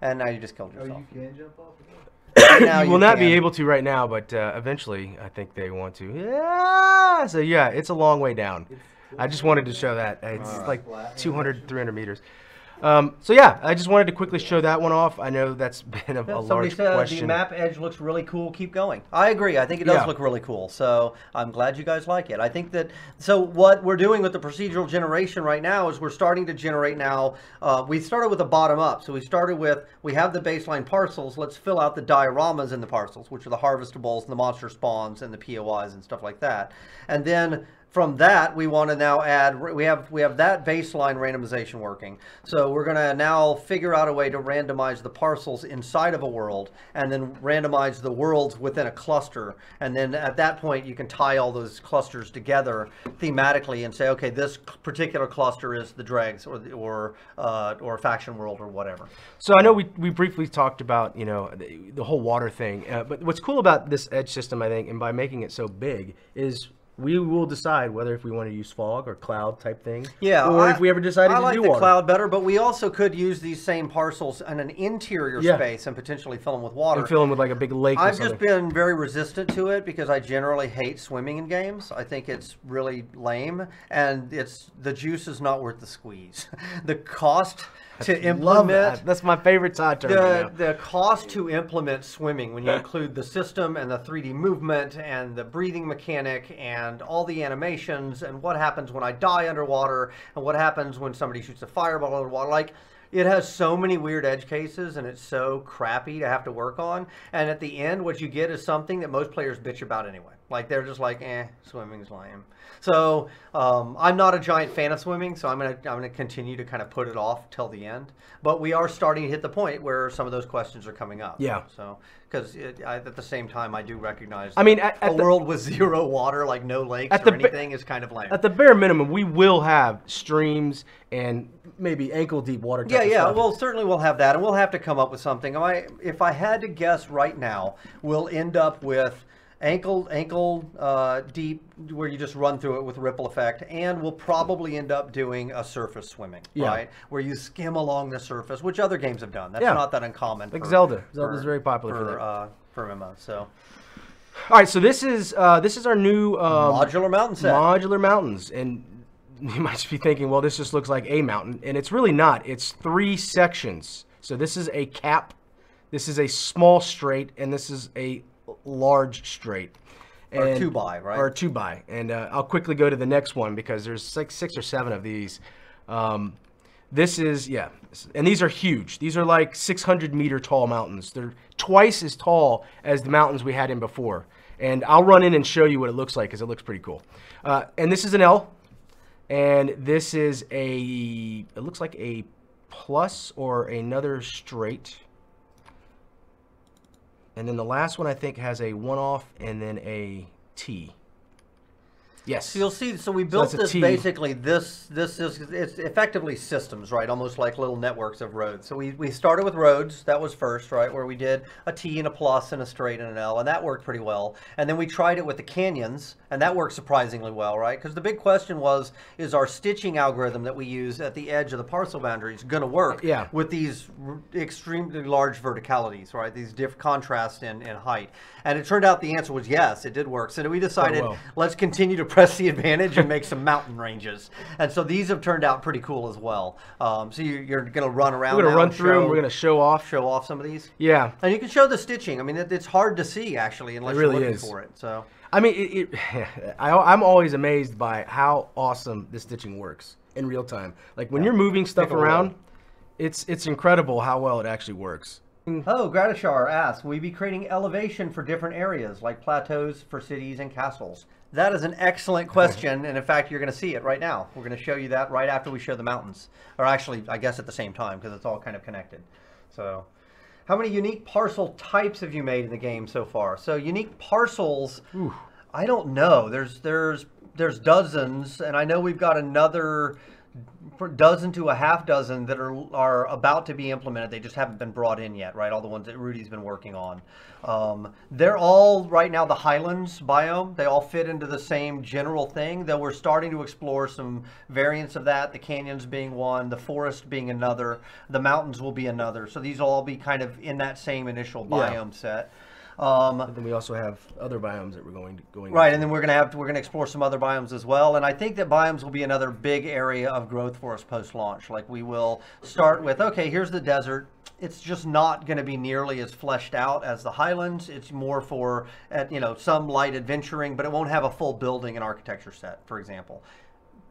And now you just killed yourself. Oh, you can jump off of it? Now you will not be able to right now, but eventually I think they want to. Yeah. So yeah, it's a long way down. I just wanted to show that. It's like 200, 300 meters. So yeah, I just wanted to quickly show that one off. I know that's been a large question. The map edge looks really cool. Keep going. I agree. I think it does look really cool. So I'm glad you guys like it. I think that, so what we're doing with the procedural generation right now is we're starting to generate now. We started with a bottom up. So we have the baseline parcels. Let's fill out the dioramas in the parcels, which are the harvestables and the monster spawns and the POIs and stuff like that. And then from that, we want to now add, we have that baseline randomization working. So we're going to now figure out a way to randomize the parcels inside of a world, and then randomize the worlds within a cluster. And then at that point, you can tie all those clusters together thematically and say, okay, this particular cluster is the dregs or faction world or whatever. So I know we briefly talked about, you know, the whole water thing, but what's cool about this edge system, I think, and by making it so big, is we will decide whether if we want to use fog or cloud type thing. Yeah, or if we ever decided I to like do the water. cloud better, but we also could use these same parcels in an interior Yeah. space and potentially fill them with water. And fill them with like a big lake or I've something. just been very resistant to it because I generally hate swimming in games. I think it's really lame, and the juice is not worth the squeeze. The cost to Love implement that. That's my favorite Todd term right now. the cost to implement swimming, when you include the system and the 3D movement and the breathing mechanic and all the animations and what happens when I die underwater and what happens when somebody shoots a fireball underwater, like, it has so many weird edge cases and it's so crappy to have to work on. And at the end, what you get is something that most players bitch about anyway. Like, they're just like, swimming's lame. So I'm not a giant fan of swimming, so I'm gonna continue to kind of put it off till the end. But we are starting to hit the point where some of those questions are coming up. Yeah. So because at the same time, I do recognize. I mean, a world with zero water, like no lakes or anything, is kind of lame. At the bare minimum, we will have streams and maybe ankle deep water. Type of stuff. Well, certainly we'll have that, and we'll have to come up with something. If I had to guess right now, we'll end up with ankle deep, where you just run through it with ripple effect, and we'll probably end up doing a surface swimming, right, where you skim along the surface, which other games have done. That's not that uncommon. Like Zelda. Zelda's very popular for that. For MMO. So, all right, so this is our new modular mountain set. Modular mountains, and you might just be thinking, well, this just looks like a mountain, and it's really not. It's 3 sections. So this is a cap, this is a small straight, and this is a large straight. Or 2x, right? Or 2x. And I'll quickly go to the next one because there's like 6 or 7 of these. This is, and these are huge. These are like 600-meter tall mountains. They're twice as tall as the mountains we had in before. And I'll run in and show you what it looks like because it looks pretty cool. And this is an L. And this is it looks like a plus or another straight. And then the last one I think has a 1-off and then a T. Yes. So you'll see, so we built that's a this T. basically, it's effectively systems, right? Almost like little networks of roads. So we started with roads, that was first, right? Where we did a T and a plus and a straight and an L, and that worked pretty well. And then we tried it with the canyons, and that worked surprisingly well, right? Because the big question was, is our stitching algorithm that we use at the edge of the parcel boundaries going to work with these extremely large verticalities, right? These different contrasts in height. And it turned out the answer was yes, it did work. So we decided, let's continue to press the advantage and make some mountain ranges. And so these have turned out pretty cool as well. So you're going to run around. We're going to run through and we're going to show off some of these. Yeah. And you can show the stitching. I mean, it's hard to see actually unless you're looking for it. So I mean, I'm always amazed by how awesome the stitching works in real time. Like when you're moving stuff around, it's incredible how well it actually works. Oh, Gratishar asks, will we be creating elevation for different areas, like plateaus for cities and castles? That is an excellent question, and in fact, you're going to see it right now. We're going to show you that right after we show the mountains. Or actually, I guess at the same time, because it's all kind of connected. So, how many unique parcel types have you made in the game so far? So, unique parcels, I don't know. There's dozens, and I know we've got another dozen to a half dozen that are about to be implemented. They just haven't been brought in yet, right? All the ones that Rudy's been working on. They're all right now the highlands biome. They all fit into the same general thing, though we're starting to explore some variants of that, the canyons being one, the forest being another, the mountains will be another. So these will all be kind of in that same initial biome set. And then we also have other biomes that we're going right, into. and then we're gonna explore some other biomes as well. And I think that biomes will be another big area of growth for us post-launch. Like we will start with, okay, here's the desert. It's just not going to be nearly as fleshed out as the highlands. It's more for some light adventuring, but it won't have a full building and architecture set, for example.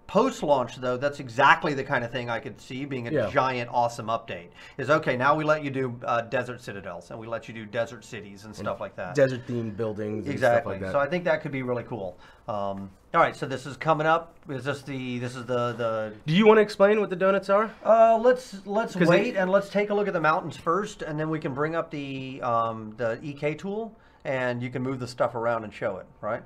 Post-launch, though, that's exactly the kind of thing I could see being a giant, awesome update. Is, okay, now we let you do desert citadels, and we let you do desert cities and stuff like that. Desert-themed buildings and stuff like that. So I think that could be really cool. All right, so this is coming up. This is the... Do you want to explain what the donuts are? Let's wait and let's take a look at the mountains first, and then we can bring up the EK tool, and you can move the stuff around and show it, right?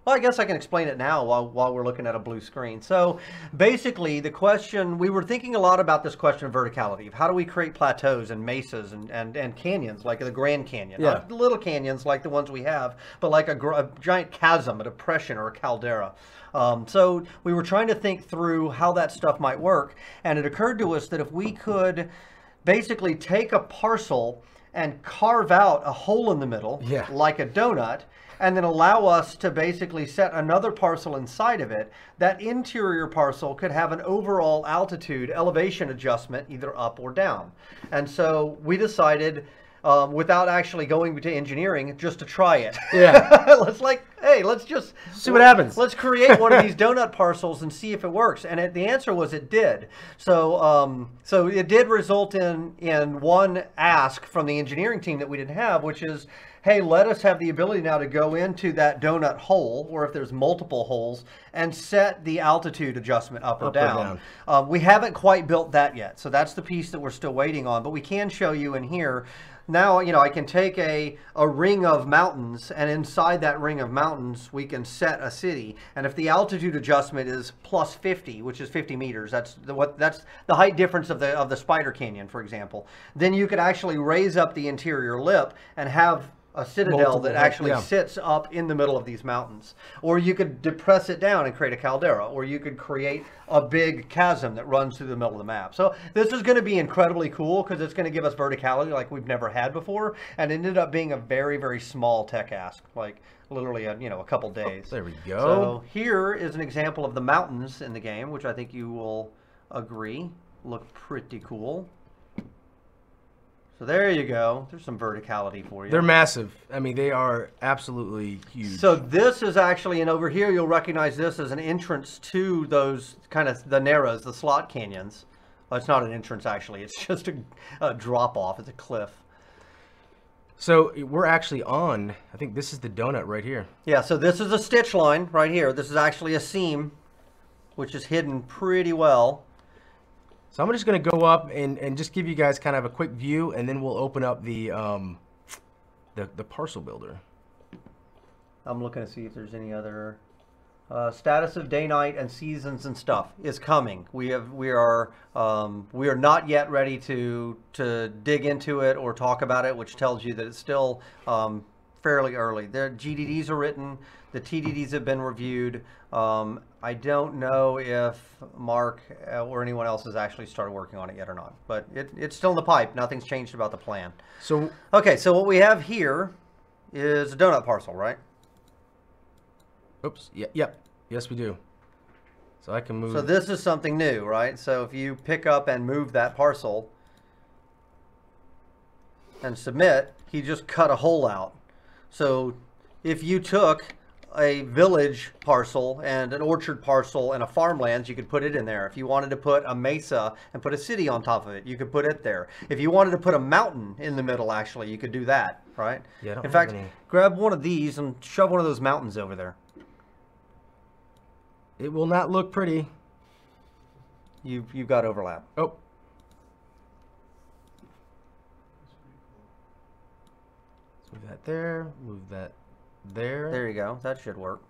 Well, I guess I can explain it now while we're looking at a blue screen. So basically the question, we were thinking a lot about this question of verticality, of how do we create plateaus and mesas and canyons like the Grand Canyon. Yeah. Not little canyons like the ones we have, but like a giant chasm, a depression, or a caldera. So we were trying to think through how that stuff might work, and it occurred to us that if we could basically take a parcel and carve out a hole in the middle, Yeah. like a donut, and then allow us to basically set another parcel inside of it, that interior parcel could have an overall altitude elevation adjustment, either up or down. And so we decided, without actually going to engineering, just to try it. Yeah. Let's just See what happens. Let's create one of these donut parcels and see if it works. And the answer was it did. So so it did result in one ask from the engineering team that we didn't have, which is, hey, let us have the ability now to go into that donut hole, or if there's multiple holes, and set the altitude adjustment up or down. We haven't quite built that yet. So that's the piece that we're still waiting on. But we can show you in here. Now, you know, I can take a ring of mountains, and inside that ring of mountains, we can set a city. And if the altitude adjustment is plus 50, which is 50 meters, that's the height difference of the Spider Canyon, for example, then you could actually raise up the interior lip and have a citadel that actually sits up in the middle of these mountains. Or you could depress it down and create a caldera, or you could create a big chasm that runs through the middle of the map. So this is going to be incredibly cool because it's going to give us verticality like we've never had before, and it ended up being a very, very small tech ask, like literally a couple days. There we go. So here is an example of the mountains in the game, which I think you will agree look pretty cool. So there you go. There's some verticality for you. They're massive. I mean, they are absolutely huge. So this is actually, and over here you'll recognize this as an entrance to those kind of the narrows, the slot canyons. Well, it's not an entrance actually. It's just a drop off. It's a cliff. So we're actually on, I think this is the donut right here. Yeah, so this is a stitch line right here. This is actually a seam, which is hidden pretty well. So I'm just going to go up and just give you guys kind of a quick view, and then we'll open up the parcel builder. I'm looking to see if there's any other status of day, night, and seasons and stuff is coming. We are not yet ready to dig into it or talk about it, which tells you that it's still fairly early. The GDDs are written, the TDDs have been reviewed. I don't know if Mark or anyone else has actually started working on it yet or not, but it's still in the pipe. Nothing's changed about the plan. So okay, so what we have here is a donut parcel, right? Oops. Yep. Yes, we do. So I can move. So this is something new, right? So if you pick up and move that parcel and submit, he just cut a hole out. So if you took a village parcel and an orchard parcel and a farmlands, you could put it in there. If you wanted to put a mesa and put a city on top of it, you could put it there. If you wanted to put a mountain in the middle, actually, you could do that, right? Yeah, in fact, grab one of these and shove one of those mountains over there. It will not look pretty. You've got overlap. Oh. Move that there. Move that there. There you go. That should work.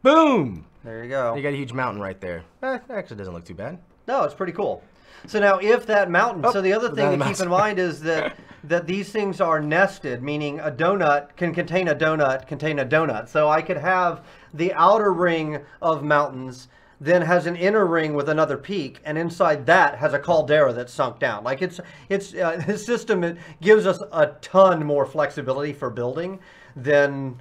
Boom! There you go. You got a huge mountain right there. Actually doesn't look too bad. No, it's pretty cool. So now if that mountain, so the other thing to keep in mind is that these things are nested, meaning a donut can contain a donut, So I could have the outer ring of mountains, then has an inner ring with another peak, and inside that has a caldera that's sunk down. Like this system, it gives us a ton more flexibility for building than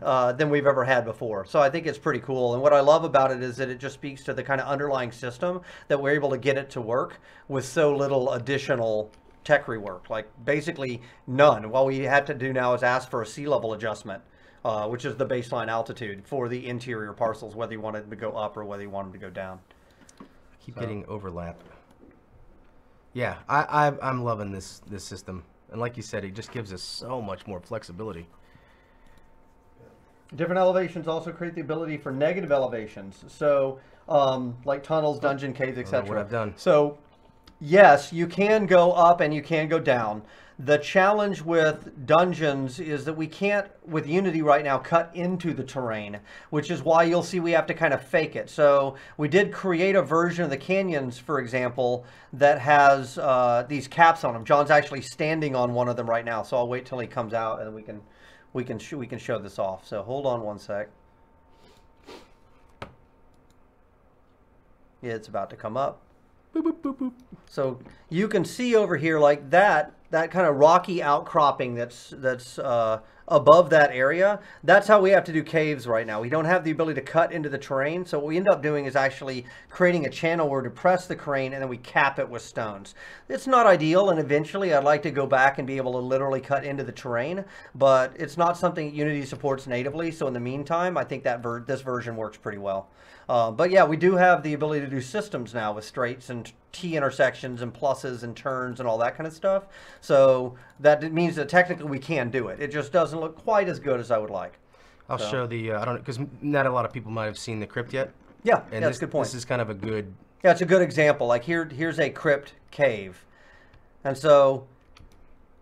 we've ever had before. So I think it's pretty cool. And what I love about it is that it just speaks to the kind of underlying system that we're able to get it to work with so little additional tech rework, like basically none. What we had to do now is ask for a sea level adjustment, which is the baseline altitude for the interior parcels, whether you wanted them to go up or whether you wanted them to go down. I keep getting overlap. Yeah, I'm loving this system. And like you said, it just gives us so much more flexibility. Different elevations also create the ability for negative elevations. So like tunnels, dungeon caves, etc. What I've done. So yes, you can go up and you can go down. The challenge with dungeons is that we can't, with Unity right now, cut into the terrain, which is why you'll see we have to kind of fake it. So we did create a version of the canyons, for example, that has these caps on them. John's actually standing on one of them right now, so I'll wait till he comes out and we can show this off. So hold on one sec. Yeah, it's about to come up. Boop, boop, boop, boop. So you can see over here like that kind of rocky outcropping that's above that area. That's how we have to do caves right now. We don't have the ability to cut into the terrain. So what we end up doing is actually creating a channel where to press the crane and then we cap it with stones. It's not ideal, and eventually I'd like to go back and be able to literally cut into the terrain, but it's not something Unity supports natively. So in the meantime, I think that this version works pretty well. But yeah, we do have the ability to do systems now with straights and T intersections and pluses and turns and all that kind of stuff. So that means that technically we can do it. It just doesn't look quite as good as I would like. I'll show the, I don't know, because not a lot of people might have seen the crypt yet. Yeah, and that's a good point. This is kind of a good... Yeah, it's a good example. Like here's a crypt cave. And so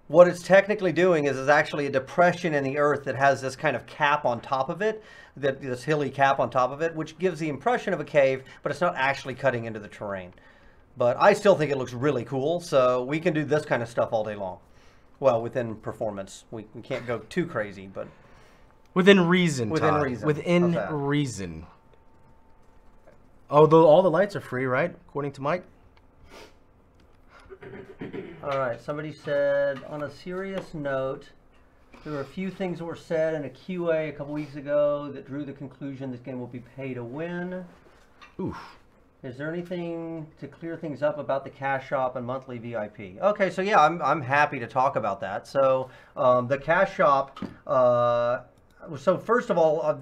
what it's technically doing is actually a depression in the earth that has this kind of cap on top of it, this hilly cap on top of it, which gives the impression of a cave, but it's not actually cutting into the terrain. But I still think it looks really cool, so we can do this kind of stuff all day long. Well, within performance. We can't go too crazy, but... Within reason, Within Todd. reason. Within reason. Although all the lights are free, right? According to Mike? All right, somebody said, on a serious note, there were a few things that were said in a QA a couple weeks ago that drew the conclusion this game will be pay to win. Oof. Is there anything to clear things up about the cash shop and monthly VIP? Okay, so yeah, I'm happy to talk about that. So the cash shop, so first of all,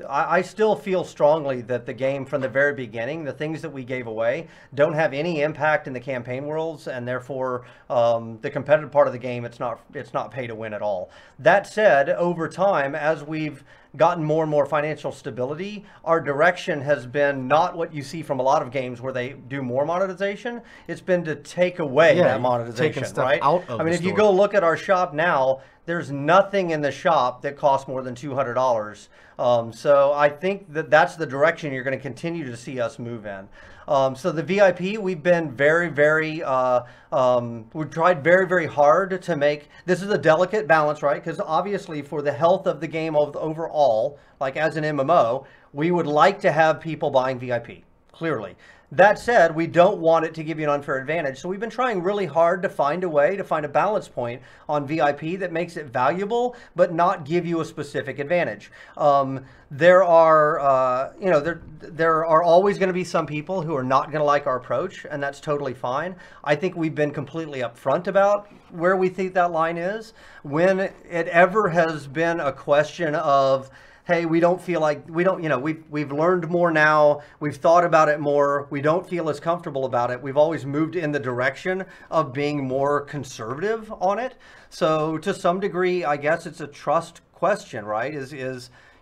I still feel strongly that the game from the very beginning, the things that we gave away, don't have any impact in the campaign worlds, and therefore the competitive part of the game, it's not pay to win at all. That said, over time, as we've gotten more and more financial stability, our direction has been not what you see from a lot of games where they do more monetization. It's been to take away that monetization, right? Out of I mean, if you go look at our shop now, there's nothing in the shop that costs more than $200. So I think that that's the direction you're going to continue to see us move in. So the VIP, we've been very, we've tried very, very hard to make, this is a delicate balance, right? Because obviously for the health of the game overall, like as an MMO, we would like to have people buying VIP, clearly. That said, we don't want it to give you an unfair advantage. So we've been trying really hard to find a way to find a balance point on VIP that makes it valuable, but not give you a specific advantage. There are, you know, there are always going to be some people who are not going to like our approach, and that's totally fine. I think we've been completely upfront about where we think that line is. When it ever has been a question of, hey, we don't feel like, we don't, you know, we've learned more now, we've thought about it more, we don't feel as comfortable about it, we've always moved in the direction of being more conservative on it. So to some degree, I guess it's a trust question, right?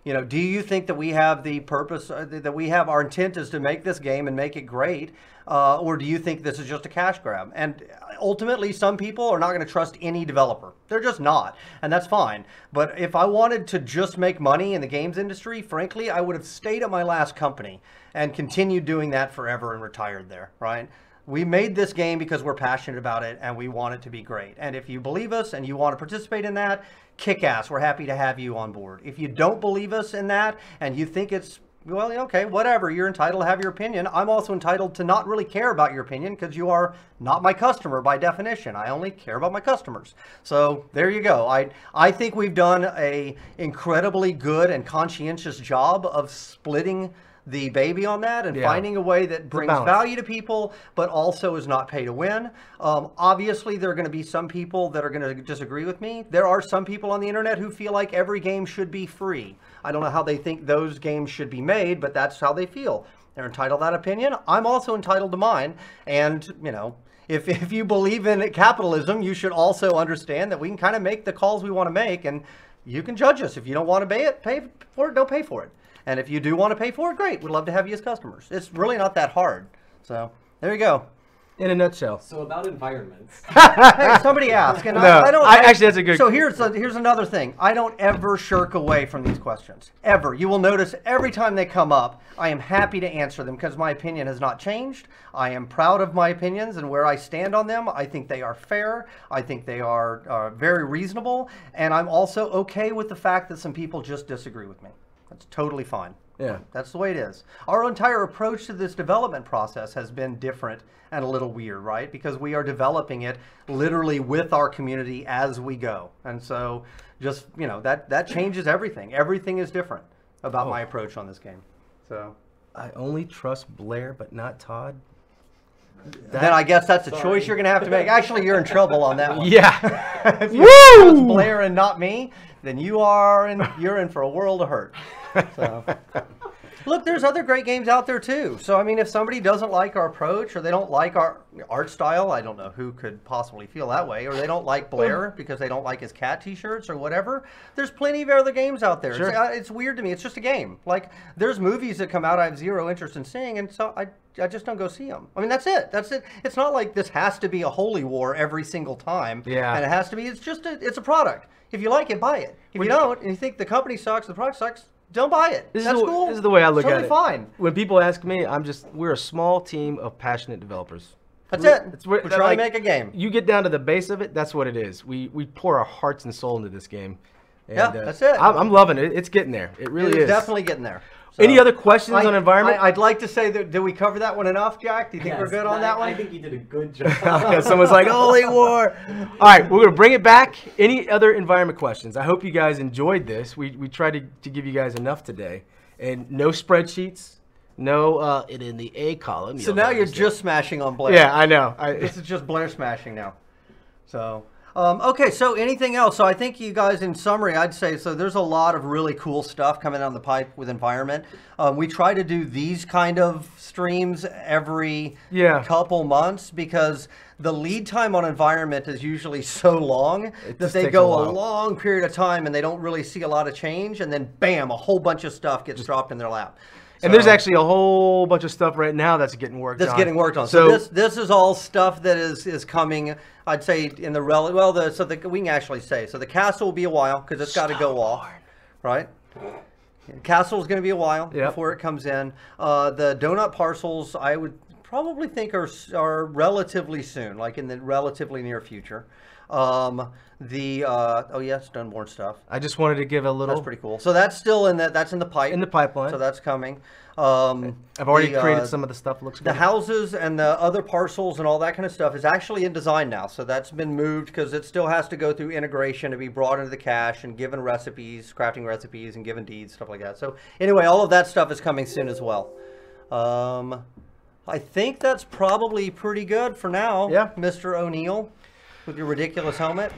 You know, do you think that we have the purpose, that we have, our intent is to make this game and make it great, or do you think this is just a cash grab? And ultimately, some people are not going to trust any developer. They're just not, and that's fine. But if I wanted to just make money in the games industry, frankly, I would have stayed at my last company and continued doing that forever and retired there, right? We made this game because we're passionate about it and we want it to be great. And if you believe us and you want to participate in that, kick ass. We're happy to have you on board. If you don't believe us in that and you think it's, well, okay, whatever, you're entitled to have your opinion. I'm also entitled to not really care about your opinion because you are not my customer by definition. I only care about my customers. So there you go. I think we've done an incredibly good and conscientious job of splitting the baby on that and finding a way that brings value to people, but also is not pay to win. Obviously, there are going to be some people that are going to disagree with me. There are some people on the internet who feel like every game should be free. I don't know how they think those games should be made, but that's how they feel. They're entitled to that opinion. I'm also entitled to mine. And, you know, if you believe in capitalism, you should also understand that we can kind of make the calls we want to make, and you can judge us. If you don't want to pay for it, don't pay for it. And if you do want to pay for it, great. We'd love to have you as customers. It's really not that hard. So there you go. In a nutshell. So about environments. Hey, somebody asked, and No, I don't. actually, that's a good. So here's another thing. I don't ever shirk away from these questions. Ever. You will notice every time they come up, I am happy to answer them because my opinion has not changed. I am proud of my opinions and where I stand on them. I think they are fair. I think they are very reasonable. And I'm also okay with the fact that some people just disagree with me. That's totally fine. Yeah. That's the way it is. Our entire approach to this development process has been different and a little weird, right? Because we are developing it literally with our community as we go. And so just, you know, that changes everything. Everything is different about my approach on this game. So I only trust Blair, but not Todd. then I guess that's a choice you're going to have to make. Actually, you're in trouble on that one. Yeah. If you trust Blair and not me, then you're in for a world of hurt. So. Look, there's other great games out there too. So I mean, if somebody doesn't like our approach or they don't like our art style, I don't know who could possibly feel that way, or they don't like Blair because they don't like his cat t-shirts or whatever, there's plenty of other games out there. Sure. It's weird to me. It's just a game. Like there's movies that come out I have zero interest in seeing, and so I just don't go see them. I mean, that's it. That's it. It's not like this has to be a holy war every single time. Yeah. And it has to be. It's just it's a product. If you like it, buy it. If you don't, and you think the company sucks, the product sucks, don't buy it. That's cool. This is the way I look at it. Totally fine. When people ask me, we're a small team of passionate developers. That's it. We're We're trying to make a game. You get down to the base of it, that's what it is. We pour our hearts and soul into this game. And, Yeah, that's it. I'm loving it. It's getting there. It really is. Definitely getting there. So, Any other questions on environment? I'd like to say that, did we cover that one enough, Jack? Do you think we're good on that one? I think you did a good job. Someone's like, holy war. All right, we're going to bring it back. Any other environment questions? I hope you guys enjoyed this. We tried to give you guys enough today. And no spreadsheets. No, it in the A column. So now you're just smashing on Blair. Yeah, I know. This is just Blair smashing now. So, okay, so anything else? So I think you guys, in summary, I'd say, so there's a lot of really cool stuff coming down the pipe with environment. We try to do these kind of streams every couple months because the lead time on environment is usually so long that they go a long period of time and they don't really see a lot of change. And then, bam, a whole bunch of stuff gets dropped in their lap. And there's actually a whole bunch of stuff right now that's getting worked on. So this is all stuff that is coming, I'd say, in the we can actually say. So the castle will be a while because it's got to go off, right? Castle is going to be a while before it comes in. The donut parcels, I would probably think are relatively soon, like in the relatively near future. Stoneborn stuff. I just wanted to give a little. That's pretty cool. So that's still in that's in the pipe. In the pipeline. So that's coming. I've already created some of the stuff. Looks good. The houses and the other parcels and all that kind of stuff is actually in design now. So that's been moved because it still has to go through integration to be brought into the cache and given recipes, crafting recipes, and given deeds, stuff like that. So anyway, all of that stuff is coming soon as well. I think that's probably pretty good for now. Yeah. Mr. O'Neal with your ridiculous helmet.